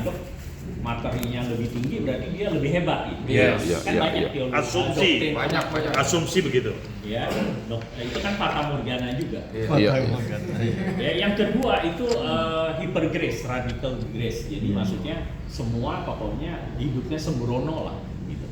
dianggap materinya lebih tinggi berarti dia lebih hebat gitu. Kan banyak teori asumsi, banyak asumsi begitu. Ya, itu kan fata morgana juga. Iya. Ya, yang kedua itu hypergrace, radical grace. Jadi maksudnya semua pokoknya hidupnya sembrono lah gitu.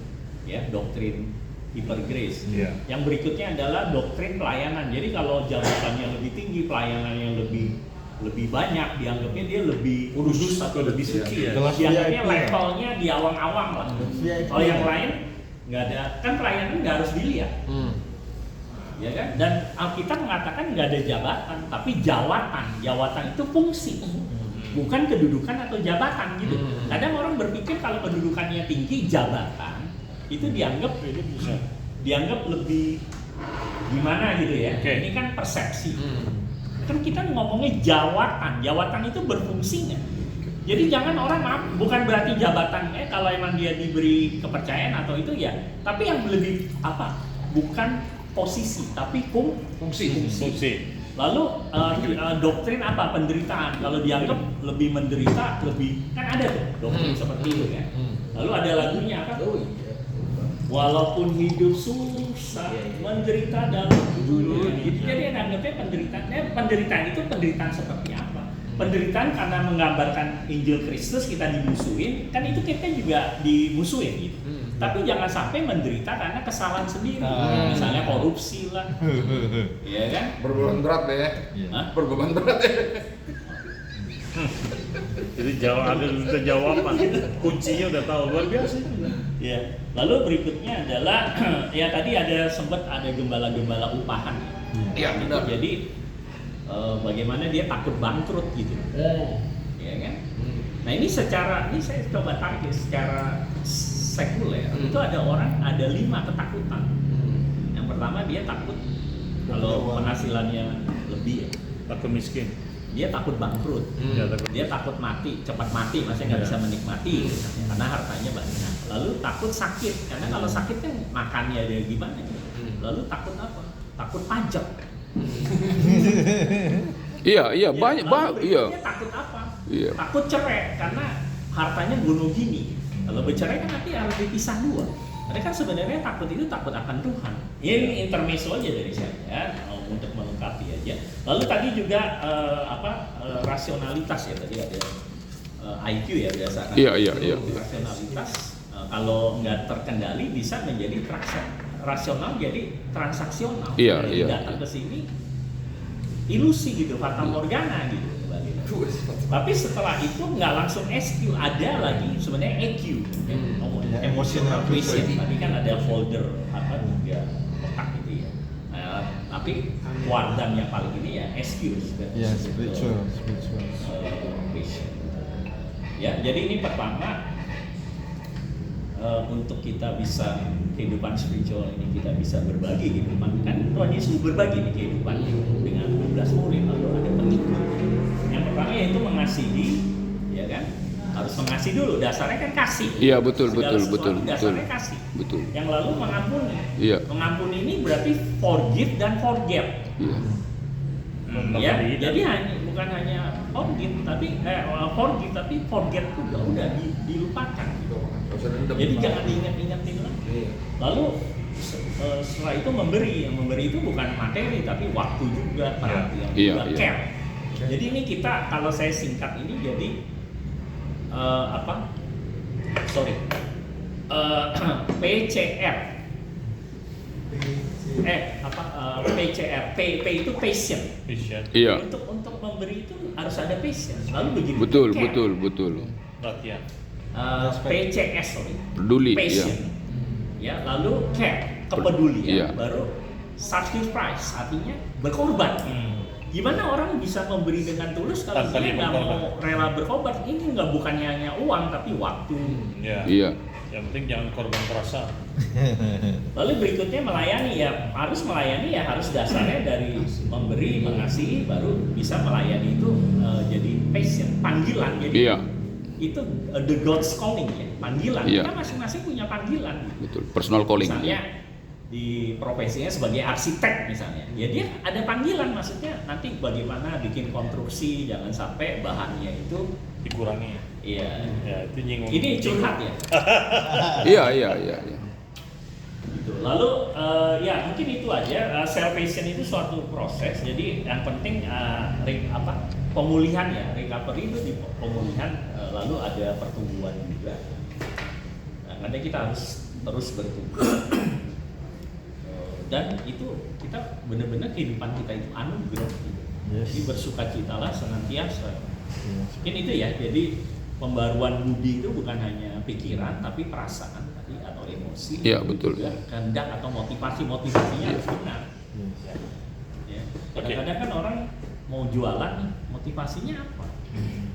Ya, doktrin hypergrace. Yang berikutnya adalah doktrin pelayanan. Jadi kalau jabatannya lebih tinggi, pelayanannya lebih banyak, dianggapnya dia lebih kudus atau lebih suci. Dianggapnya levelnya di awang-awang lah. Kalau yang lain nggak ada, kan pelayanan nggak harus dilihat. Ya kan? Dan Alkitab mengatakan nggak ada jabatan, tapi jawatan. Jawatan itu fungsi, bukan kedudukan atau jabatan gitu. Kadang orang berpikir kalau kedudukannya tinggi, jabatan itu dianggap lebih gimana gitu ya. Ini kan persepsi. Kan kita ngomongnya jawatan itu berfungsi nggak? Jadi jangan orang bukan berarti jabatan kalau emang dia diberi kepercayaan atau itu ya, tapi yang lebih bukan posisi tapi fungsi. Lalu doktrin apa? Penderitaan. Kalau dianggap lebih menderita, lebih kan ada tuh doktrin seperti itu kan. Lalu ada lagunya apa? Walaupun hidup susah, menderita dalam dunia. Jadi anggapnya penderitaan itu penderitaan seperti apa? Penderitaan karena menggambarkan Injil Kristus kita dimusuhin, kan itu kita juga dimusuhin gitu. Tapi jangan sampai menderita karena kesalahan sendiri, misalnya korupsi lah, ya kan? Berbeban berat ya. Berbeban berat ya. Jadi ada jawaban, kuncinya udah tahu, luar biasa. Ya. Lalu berikutnya adalah ya tadi sempat ada gembala-gembala upahan. Iya benar. Jadi bagaimana dia takut bangkrut gitu, ya kan? Nah ini saya coba tarik secara sekuler itu ada 5 ketakutan. Yang pertama dia takut kalau penghasilannya lebih ya. Takut miskin. Dia takut bangkrut, dia takut mati, cepat mati, maksudnya nggak bisa menikmati karena hartanya banyak. Lalu takut sakit, karena kalau sakit kan makannya dia gimana? Lalu takut apa? Takut pajak. Iya, banyak. Iya. Dia takut apa? Iya. Takut cerai karena hartanya gunung gini. Kalau bercerai kan nanti harus dipisah 2. Mereka kan sebenarnya takut akan Tuhan. Ini intermezzo aja dari saya untuk melengkapi aja. Lalu tadi juga rasionalitas ya, tadi ada IQ ya biasa. Iya. Rasionalitas kalau nggak terkendali bisa menjadi rasional jadi transaksional. Iya. Datang ke sini ilusi gitu, fata morgana gitu. Tapi setelah itu nggak langsung SQ, ada lagi sebenarnya EQ, emotional quotient. Tadi kan ada folder juga kotak gitu ya. Tapi kuadran yang paling ini ya SQ, spiritual quotient. Ya, jadi ini pertama untuk kita bisa kehidupan spiritual ini kita bisa berbagi kehidupan, kan Tuhan Yesus berbagi nih kehidupan dengan 12 murid, lalu ada pengikut. Yang pertama yaitu mengasihi, ya kan? Harus mengasihi dulu, dasarnya kan kasih. Iya, betul. Dasarnya kasih. Betul. Yang lalu mengampuni. Iya. Mengampuni ini berarti forgive dan forget. Iya. Ya, jadi bukan hanya forgive tapi forget juga udah dilupakan. Jadi jangan diingat-ingatin lagi. Lalu setelah itu yang memberi itu bukan materi tapi waktu juga, perhatian juga, care. Jadi ini kita, kalau saya singkat ini jadi PCR. PCR. P itu patient. Iya. Untuk memberi itu harus ada patient. Lalu begini. Betul. Latihan. PCS Peduli. patient. Ya, lalu care, kepedulian. Iya. Baru sacrifice, artinya berkorban. Gimana orang bisa memberi dengan tulus kalau dia nggak mau rela berkorban? Ini bukannya hanya uang tapi waktu. Iya. Yang penting jangan korban terasa. Lalu berikutnya melayani ya harus dasarnya dari memberi, mengasihi, baru bisa melayani itu jadi passion, panggilan. Jadi itu the God's calling ya, panggilan. Kita masing-masing punya panggilan. Betul, personal calling. Misalnya di profesinya sebagai arsitek misalnya, ya dia ada panggilan, maksudnya nanti bagaimana bikin konstruksi, jangan sampai bahannya itu dikurangi. Iya. Ya, itu nyinggung. Ini curhat ya. Iya. Gitu. Lalu ya mungkin itu aja. Salvation itu suatu proses. Jadi yang penting pemulihan ya, recovery itu di pemulihan. Lalu ada pertumbuhan juga. Nah, karena kita harus terus bertumbuh. Dan itu kita benar-benar kehidupan kita itu anugerah. Jadi bersukacitalah senantiasa. Mungkin itu ya. Jadi pembaruan budi itu bukan hanya pikiran tapi perasaan tadi atau emosi. Iya, betul. Juga kehendak atau motivasinya harus benar. Ya. Kadang-kadang kan orang mau jualan nih, motivasinya apa?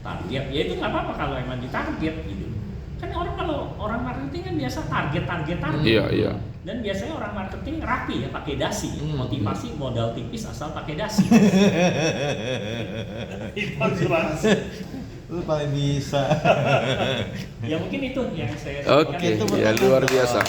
Target. Ya itu nggak apa-apa kalau emang ditarget gitu. Kan kalau orang marketing kan biasa target. Iya. Dan biasanya orang marketing rapi ya, pakai dasi. Motivasi modal tipis asal pakai dasi. Lu paling bisa. Ya mungkin itu yang saya Oke, ya luar biasa.